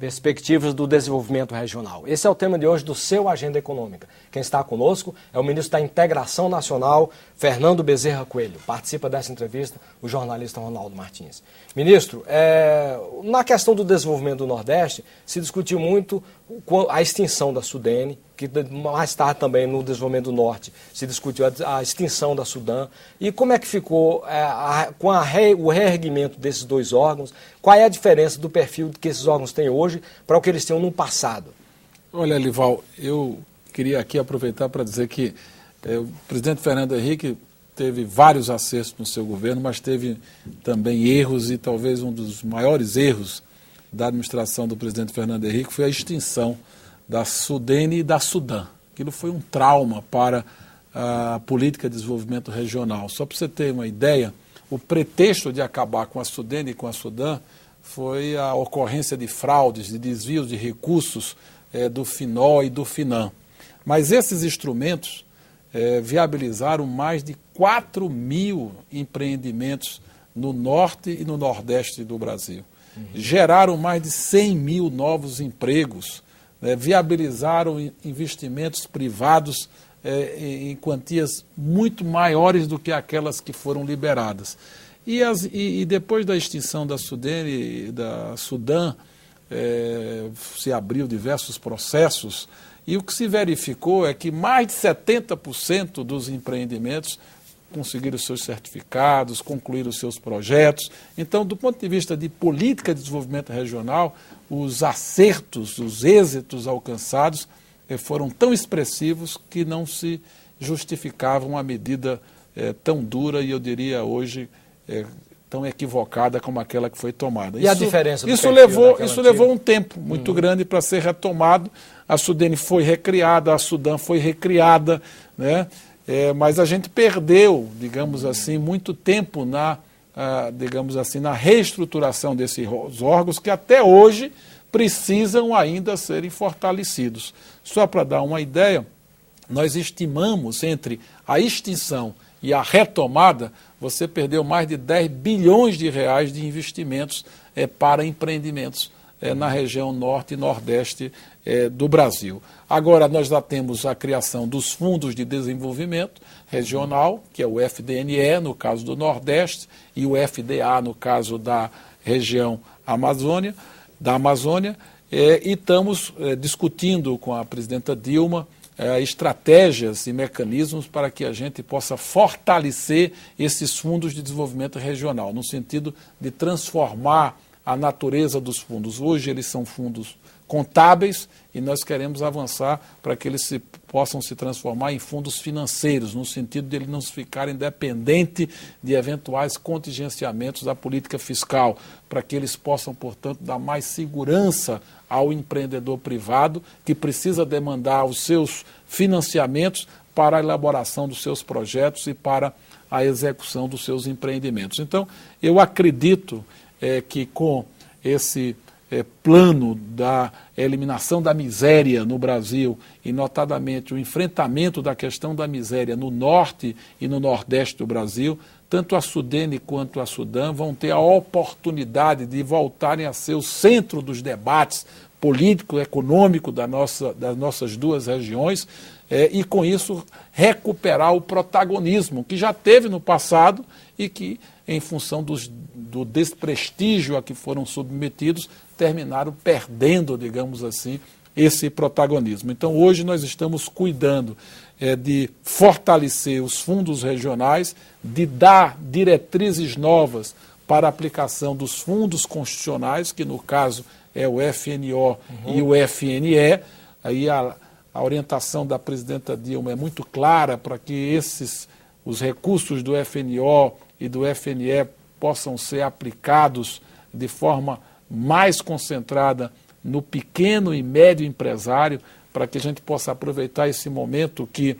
Perspectivas do desenvolvimento regional. Esse é o tema de hoje do seu Agenda Econômica. Quem está conosco é o ministro da Integração Nacional, Fernando Bezerra Coelho. Participa dessa entrevista o jornalista Ronaldo Martins. Ministro, na questão do desenvolvimento do Nordeste, se discutiu muito a extinção da Sudene, que mais tarde também no desenvolvimento do Norte se discutiu a extinção da Sudam. E como é que ficou com o reerguimento desses dois órgãos? Qual é a diferença do perfil que esses órgãos têm hoje para o que eles tinham no passado? Olha, Lival, eu queria aqui aproveitar para dizer que o presidente Fernando Henrique teve vários acertos no seu governo, mas teve também erros, e talvez um dos maiores erros da administração do presidente Fernando Henrique foi a extinção da Sudene e da Sudam. Aquilo foi um trauma para a política de desenvolvimento regional. Só para você ter uma ideia, o pretexto de acabar com a Sudene e com a Sudam foi a ocorrência de fraudes, de desvios de recursos do FINO e do FINAM. Mas esses instrumentos viabilizaram mais de 4 mil empreendimentos no norte e no nordeste do Brasil. Geraram mais de 100 mil novos empregos, viabilizaram investimentos privados em quantias muito maiores do que aquelas que foram liberadas. E depois da extinção da Sudene e da Sudam, se abriu diversos processos, e o que se verificou é que mais de 70% dos empreendimentos conseguiram seus certificados, concluíram seus projetos. Então, do ponto de vista de política de desenvolvimento regional, os acertos, os êxitos alcançados foram tão expressivos que não se justificava uma medida tão dura e, eu diria hoje, tão equivocada como aquela que foi tomada. E a diferença do isso levou um tempo muito grande para ser retomado. A Sudene foi recriada, a Sudam foi recriada, né? Mas a gente perdeu, digamos assim, muito tempo na reestruturação desses órgãos que até hoje precisam ainda serem fortalecidos. Só para dar uma ideia, nós estimamos entre a extinção e a retomada, você perdeu mais de 10 bilhões de reais de investimentos para empreendimentos na região norte e nordeste do Brasil. Agora nós já temos a criação dos fundos de desenvolvimento regional, que é o FDNE, no caso do Nordeste, e o FDA, no caso da região da Amazônia, e estamos discutindo com a presidenta Dilma estratégias e mecanismos para que a gente possa fortalecer esses fundos de desenvolvimento regional, no sentido de transformar a natureza dos fundos. Hoje eles são fundos contábeis e nós queremos avançar para que eles possam se transformar em fundos financeiros, no sentido de eles não ficarem dependentes de eventuais contingenciamentos da política fiscal, para que eles possam, portanto, dar mais segurança ao empreendedor privado que precisa demandar os seus financiamentos para a elaboração dos seus projetos e para a execução dos seus empreendimentos. Então, eu acredito que com esse plano da eliminação da miséria no Brasil e, notadamente, o enfrentamento da questão da miséria no norte e no nordeste do Brasil, tanto a Sudene quanto a Sudam vão ter a oportunidade de voltarem a ser o centro dos debates político, econômico das nossas duas regiões e, com isso, recuperar o protagonismo que já teve no passado e que, em função do desprestígio a que foram submetidos, terminaram perdendo, digamos assim, esse protagonismo. Então, hoje nós estamos cuidando de fortalecer os fundos regionais, de dar diretrizes novas para a aplicação dos fundos constitucionais, que no caso é o FNO e o FNE. Aí a orientação da presidenta Dilma é muito clara para que os recursos do FNO e do FNE possam ser aplicados de forma mais concentrada no pequeno e médio empresário, para que a gente possa aproveitar esse momento que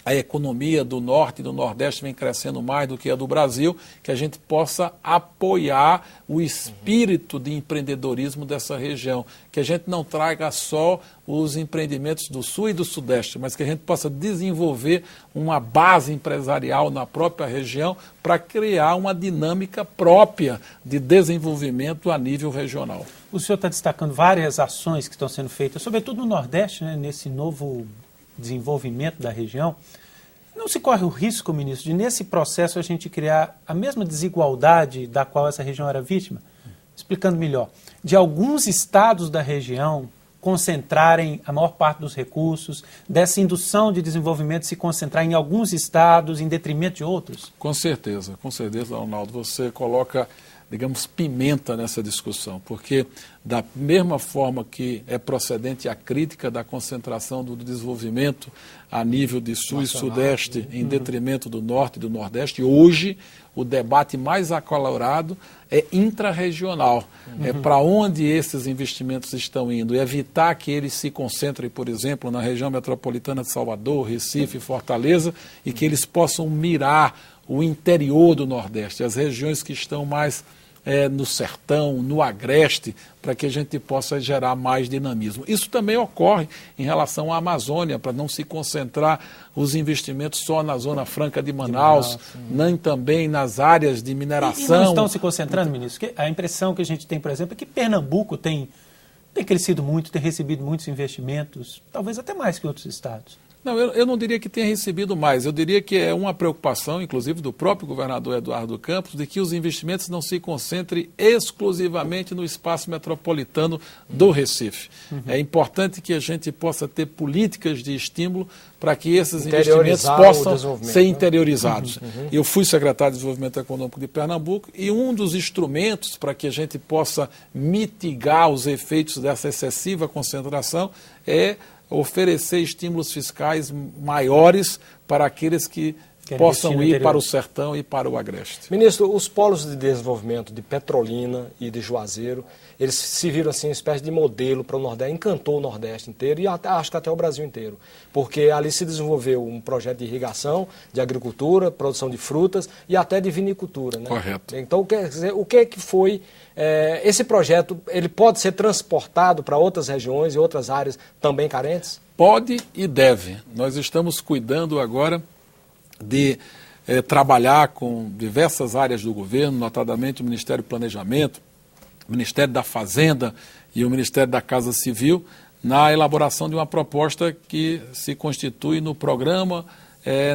a economia do Norte e do Nordeste vem crescendo mais do que a do Brasil, que a gente possa apoiar o espírito de empreendedorismo dessa região, que a gente não traga só os empreendimentos do Sul e do Sudeste, mas que a gente possa desenvolver uma base empresarial na própria região para criar uma dinâmica própria de desenvolvimento a nível regional. O senhor está destacando várias ações que estão sendo feitas, sobretudo no Nordeste, né, nesse novo desenvolvimento da região. Não se corre o risco, ministro, de nesse processo a gente criar a mesma desigualdade da qual essa região era vítima? Explicando melhor, de alguns estados da região concentrarem a maior parte dos recursos, dessa indução de desenvolvimento se concentrar em alguns estados em detrimento de outros? Com certeza, Arnaldo. Você coloca, digamos, pimenta nessa discussão, porque da mesma forma que é procedente a crítica da concentração do desenvolvimento a nível de Sul nacional, e Sudeste, em detrimento do Norte e do Nordeste, hoje o debate mais acalorado é intrarregional, é para onde esses investimentos estão indo, e evitar que eles se concentrem, por exemplo, na região metropolitana de Salvador, Recife e Fortaleza, e que eles possam mirar o interior do Nordeste, as regiões que estão mais no sertão, no agreste, para que a gente possa gerar mais dinamismo. Isso também ocorre em relação à Amazônia, para não se concentrar os investimentos só na Zona Franca de Manaus, nem também nas áreas de mineração. E não estão se concentrando, ministro? Porque a impressão que a gente tem, por exemplo, é que Pernambuco tem crescido muito, tem recebido muitos investimentos, talvez até mais que outros estados. Não, eu não diria que tenha recebido mais, eu diria que é uma preocupação, inclusive do próprio governador Eduardo Campos, de que os investimentos não se concentrem exclusivamente no espaço metropolitano do Recife. É importante que a gente possa ter políticas de estímulo para que esses investimentos possam ser interiorizados. Eu fui secretário de Desenvolvimento Econômico de Pernambuco e um dos instrumentos para que a gente possa mitigar os efeitos dessa excessiva concentração é oferecer estímulos fiscais maiores para aqueles que possam ir para o sertão e para o agreste. Ministro, os polos de desenvolvimento de Petrolina e de Juazeiro, eles se viram assim uma espécie de modelo para o Nordeste, encantou o Nordeste inteiro e acho que até o Brasil inteiro, porque ali se desenvolveu um projeto de irrigação, de agricultura, produção de frutas e até de vinicultura, né? Correto. Então, quer dizer, o que é que foi esse projeto? Ele pode ser transportado para outras regiões e outras áreas também carentes? Pode e deve. Nós estamos cuidando agora de trabalhar com diversas áreas do governo, notadamente o Ministério do Planejamento, o Ministério da Fazenda e o Ministério da Casa Civil, na elaboração de uma proposta que se constitui no Programa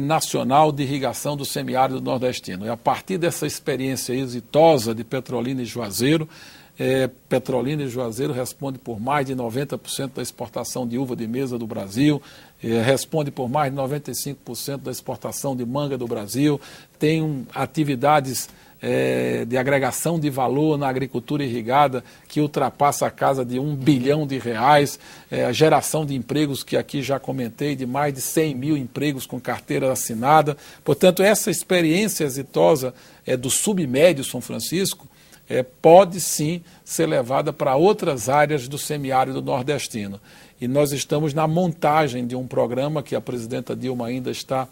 Nacional de Irrigação do Semiárido Nordestino. E a partir dessa experiência exitosa de Petrolina e Juazeiro, Petrolina e Juazeiro responde por mais de 90% da exportação de uva de mesa do Brasil, responde por mais de 95% da exportação de manga do Brasil, tem atividades de agregação de valor na agricultura irrigada que ultrapassa a casa de R$1 bilhão, a geração de empregos que aqui já comentei, de mais de 100 mil empregos com carteira assinada. Portanto, essa experiência exitosa do submédio São Francisco pode sim ser levada para outras áreas do semiárido nordestino. E nós estamos na montagem de um programa que a presidenta Dilma ainda está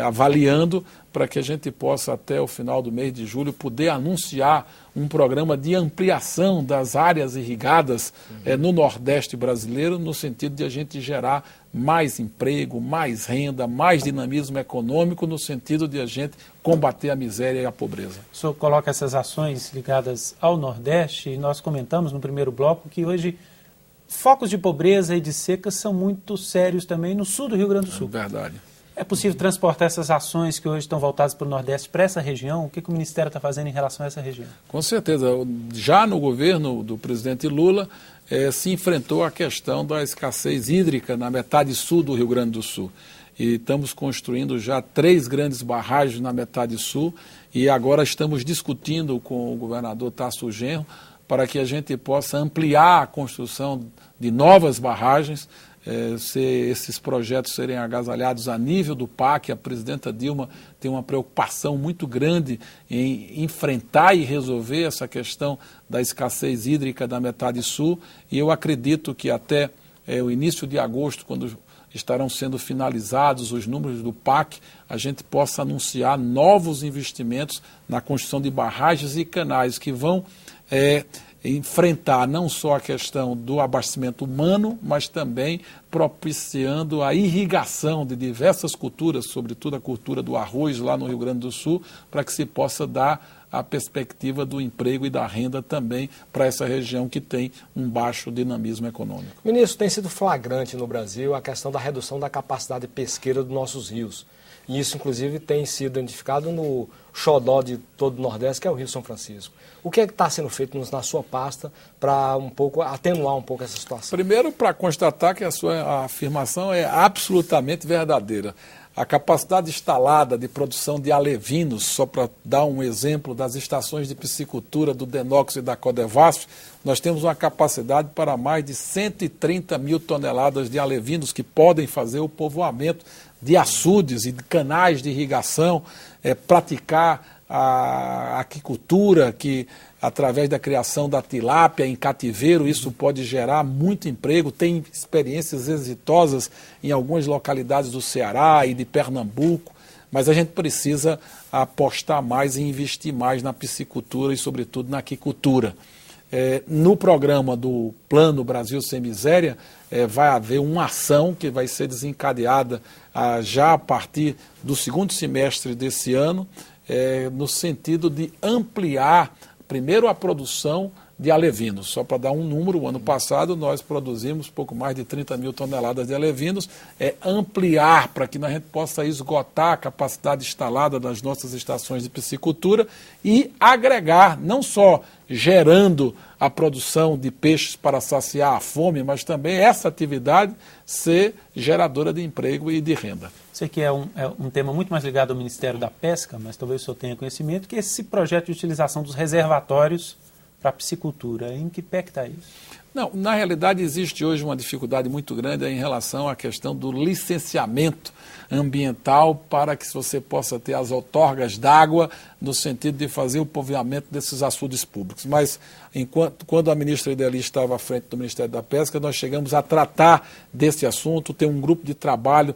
avaliando para que a gente possa, até o final do mês de julho, poder anunciar um programa de ampliação das áreas irrigadas no Nordeste brasileiro, no sentido de a gente gerar mais emprego, mais renda, mais dinamismo econômico, no sentido de a gente combater a miséria e a pobreza. O senhor coloca essas ações ligadas ao Nordeste e nós comentamos no primeiro bloco que hoje focos de pobreza e de seca são muito sérios também no sul do Rio Grande do Sul. Verdade. É possível transportar essas ações que hoje estão voltadas para o Nordeste para essa região? O que o Ministério está fazendo em relação a essa região? Com certeza. Já no governo do presidente Lula, se enfrentou a questão da escassez hídrica na metade sul do Rio Grande do Sul. E estamos construindo já 3 grandes barragens na metade sul e agora estamos discutindo com o governador Tasso Genro para que a gente possa ampliar a construção de novas barragens, se esses projetos serem agasalhados a nível do PAC. A presidenta Dilma tem uma preocupação muito grande em enfrentar e resolver essa questão da escassez hídrica da metade sul, e eu acredito que até o início de agosto, quando estarão sendo finalizados os números do PAC, a gente possa anunciar novos investimentos na construção de barragens e canais que vão enfrentar não só a questão do abastecimento humano, mas também propiciando a irrigação de diversas culturas, sobretudo a cultura do arroz lá no Rio Grande do Sul, para que se possa dar a perspectiva do emprego e da renda também para essa região que tem um baixo dinamismo econômico. Ministro, tem sido flagrante no Brasil a questão da redução da capacidade pesqueira dos nossos rios. E isso, inclusive, tem sido identificado no xodó de todo o Nordeste, que é o Rio São Francisco. O que é que está sendo feito na sua pasta para atenuar um pouco essa situação? Primeiro, para constatar que a sua afirmação é absolutamente verdadeira. A capacidade instalada de produção de alevinos, só para dar um exemplo das estações de piscicultura do Denox e da Codevasf, nós temos uma capacidade para mais de 130 mil toneladas de alevinos que podem fazer o povoamento de açudes e de canais de irrigação, praticar a aquicultura, que através da criação da tilápia em cativeiro, isso pode gerar muito emprego. Tem experiências exitosas em algumas localidades do Ceará e de Pernambuco, mas a gente precisa apostar mais e investir mais na piscicultura e, sobretudo, na aquicultura. No programa do Plano Brasil Sem Miséria, vai haver uma ação que vai ser desencadeada já a partir do segundo semestre desse ano, no sentido de ampliar, primeiro, a produção de alevinos. Só para dar um número, o ano passado nós produzimos pouco mais de 30 mil toneladas de alevinos, ampliar para que a gente possa esgotar a capacidade instalada das nossas estações de piscicultura e agregar, não só gerando a produção de peixes para saciar a fome, mas também essa atividade ser geradora de emprego e de renda. Sei que é um tema muito mais ligado ao Ministério da Pesca, mas talvez o senhor tenha conhecimento, que é esse projeto de utilização dos reservatórios para a piscicultura. Em que pé que está isso? Não, na realidade existe hoje uma dificuldade muito grande em relação à questão do licenciamento ambiental para que você possa ter as outorgas d'água no sentido de fazer o povoamento desses açudes públicos. Mas quando a ministra Ideli estava à frente do Ministério da Pesca, nós chegamos a tratar desse assunto, ter um grupo de trabalho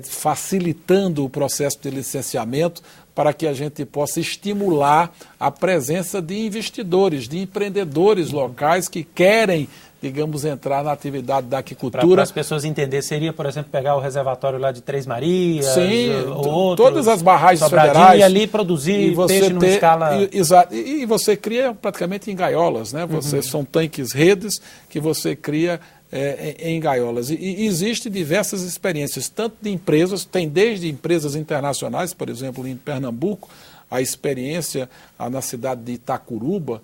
facilitando o processo de licenciamento para que a gente possa estimular a presença de investidores, de empreendedores locais que querem, digamos, entrar na atividade da aquicultura. Para as pessoas entenderem, seria, por exemplo, pegar o reservatório lá de Três Marias, sim, ou todas as barragens federais. E ali produzir peixe numa escala... Exato, e você cria praticamente em gaiolas, né? São tanques redes que você cria em gaiolas. E existem diversas experiências, tanto de empresas, tem desde empresas internacionais, por exemplo, em Pernambuco, a experiência na cidade de Itacuruba,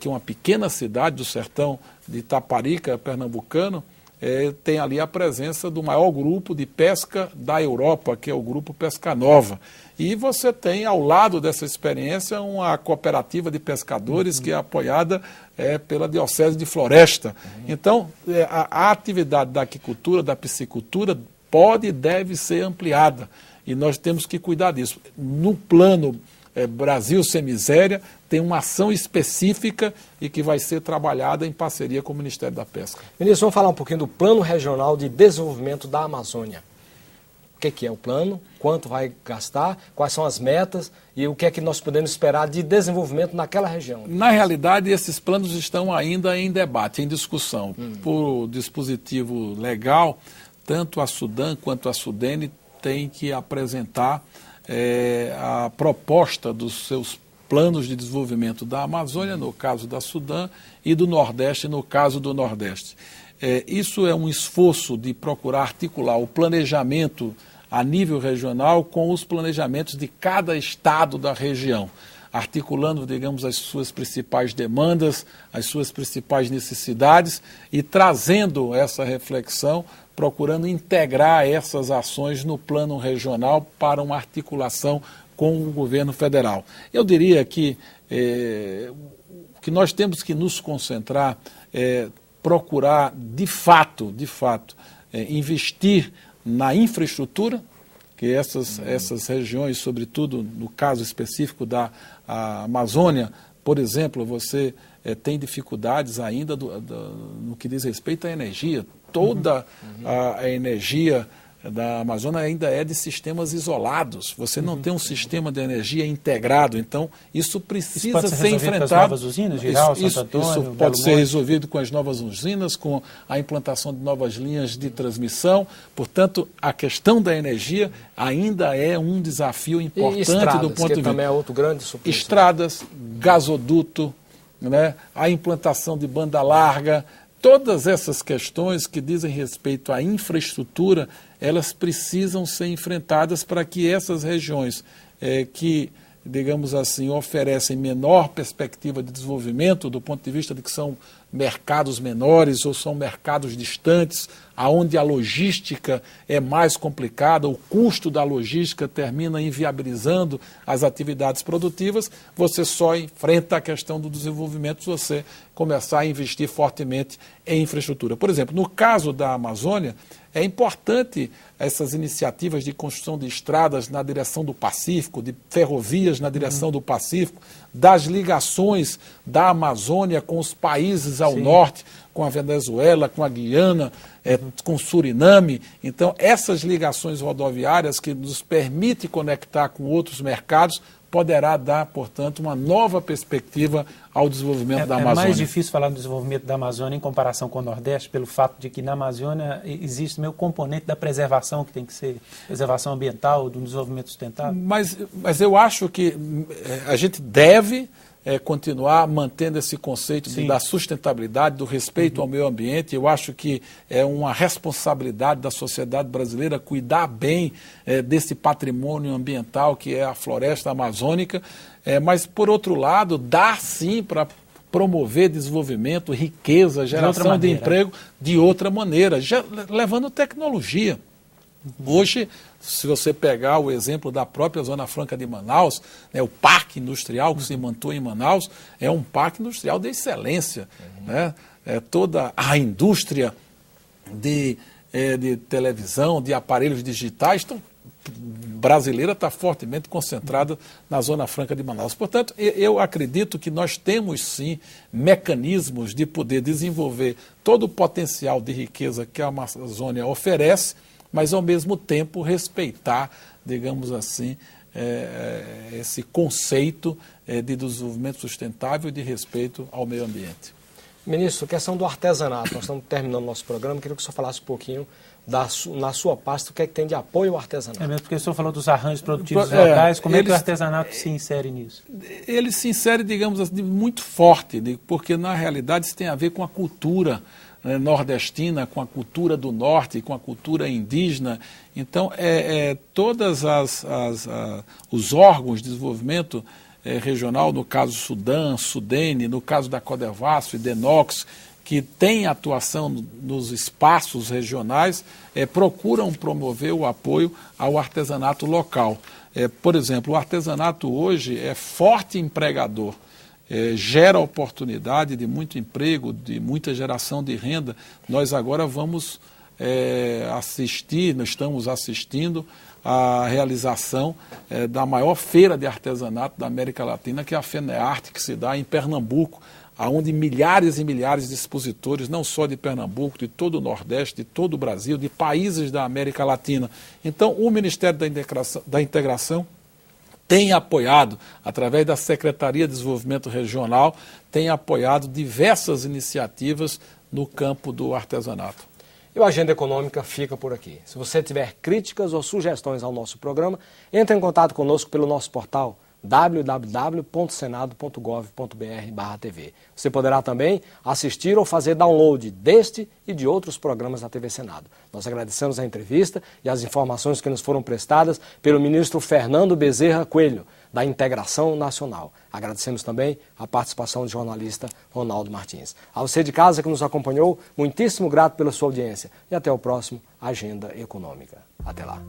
que é uma pequena cidade do sertão de Itaparica, pernambucano, tem ali a presença do maior grupo de pesca da Europa, que é o Grupo Pesca Nova. E você tem, ao lado dessa experiência, uma cooperativa de pescadores que é apoiada pela Diocese de Floresta. Então, a atividade da aquicultura, da piscicultura, pode e deve ser ampliada. E nós temos que cuidar disso. No plano Brasil Sem Miséria, tem uma ação específica e que vai ser trabalhada em parceria com o Ministério da Pesca. Ministro, vamos falar um pouquinho do Plano Regional de Desenvolvimento da Amazônia. O que é o plano? Quanto vai gastar? Quais são as metas? E o que é que nós podemos esperar de desenvolvimento naquela região? Na realidade, esses planos estão ainda em debate, em discussão. Por dispositivo legal, tanto a Sudam quanto a Sudene têm que apresentar a proposta dos seus planos de desenvolvimento da Amazônia, no caso da Sudam, e do Nordeste, no caso do Nordeste. Isso é um esforço de procurar articular o planejamento a nível regional com os planejamentos de cada estado da região, articulando, digamos, as suas principais demandas, as suas principais necessidades e trazendo essa reflexão, procurando integrar essas ações no plano regional para uma articulação com o governo federal. Eu diria que o que nós temos que nos concentrar procurar, de fato, investir na infraestrutura, que essas regiões, sobretudo no caso específico da Amazônia, Por exemplo, você tem dificuldades ainda no que diz respeito à energia. Toda a energia da Amazônia ainda é de sistemas isolados. Você não tem um sistema de energia integrado. Então, isso precisa ser enfrentado. Com as novas usinas, Giral, Santo Antônio, isso pode ser resolvido com as novas usinas, com a implantação de novas linhas de transmissão. Portanto, a questão da energia ainda é um desafio importante estradas, do ponto de vista. Também é outro grande suplício. Estradas, gasoduto, né, a implantação de banda larga. Todas essas questões que dizem respeito à infraestrutura, elas precisam ser enfrentadas para que essas regiões que, digamos assim, oferecem menor perspectiva de desenvolvimento do ponto de vista de que são mercados menores ou são mercados distantes, aonde a logística é mais complicada, o custo da logística termina inviabilizando as atividades produtivas, você só enfrenta a questão do desenvolvimento se você começar a investir fortemente em infraestrutura. Por exemplo, no caso da Amazônia, é importante essas iniciativas de construção de estradas na direção do Pacífico, de ferrovias na direção do Pacífico, das ligações da Amazônia com os países ao norte, com a Venezuela, com a Guiana, com Suriname. Então, essas ligações rodoviárias que nos permitem conectar com outros mercados poderá dar, portanto, uma nova perspectiva ao desenvolvimento da Amazônia. É mais difícil falar do desenvolvimento da Amazônia em comparação com o Nordeste, pelo fato de que na Amazônia existe meio componente da preservação, que tem que ser preservação ambiental, do desenvolvimento sustentável. Mas eu acho que a gente deve continuar mantendo esse conceito da sustentabilidade, do respeito ao meio ambiente. Eu acho que é uma responsabilidade da sociedade brasileira cuidar bem desse patrimônio ambiental que é a floresta amazônica, mas, por outro lado, dá sim para promover desenvolvimento, riqueza, geração de emprego de outra maneira, levando tecnologia. Hoje, se você pegar o exemplo da própria Zona Franca de Manaus, o parque industrial que se montou em Manaus é um parque industrial de excelência. Né? Toda a indústria de televisão, de aparelhos digitais, brasileira está fortemente concentrada na Zona Franca de Manaus. Portanto, eu acredito que nós temos sim mecanismos de poder desenvolver todo o potencial de riqueza que a Amazônia oferece, mas ao mesmo tempo respeitar, digamos assim, esse conceito de desenvolvimento sustentável e de respeito ao meio ambiente. Ministro, questão do artesanato, nós estamos terminando o nosso programa, queria que o senhor falasse um pouquinho na sua pasta, o que é que tem de apoio ao artesanato. É mesmo, porque o senhor falou dos arranjos produtivos locais, como é que o artesanato se insere nisso? Ele se insere, digamos assim, muito forte, porque na realidade isso tem a ver com a cultura nordestina, com a cultura do norte, com a cultura indígena. Então, todas os órgãos de desenvolvimento regional, no caso Sudã, Sudene, no caso da Codevasf e Denox, que tem atuação nos espaços regionais, procuram promover o apoio ao artesanato local. Por exemplo, o artesanato hoje é forte empregador, gera oportunidade de muito emprego, de muita geração de renda. Nós agora vamos nós estamos assistindo a realização da maior feira de artesanato da América Latina, que é a FENEARTE, que se dá em Pernambuco, onde milhares e milhares de expositores, não só de Pernambuco, de todo o Nordeste, de todo o Brasil, de países da América Latina. Então, o Ministério da Integração tem apoiado, através da Secretaria de Desenvolvimento Regional, tem apoiado diversas iniciativas no campo do artesanato. E o Agenda Econômica fica por aqui. Se você tiver críticas ou sugestões ao nosso programa, entre em contato conosco pelo nosso portal www.senado.gov.br/TV. Você poderá também assistir ou fazer download deste e de outros programas da TV Senado. Nós agradecemos a entrevista e as informações que nos foram prestadas pelo ministro Fernando Bezerra Coelho, da Integração Nacional. Agradecemos também a participação do jornalista Ronaldo Martins. A você de casa que nos acompanhou, muitíssimo grato pela sua audiência e até o próximo Agenda Econômica. Até lá.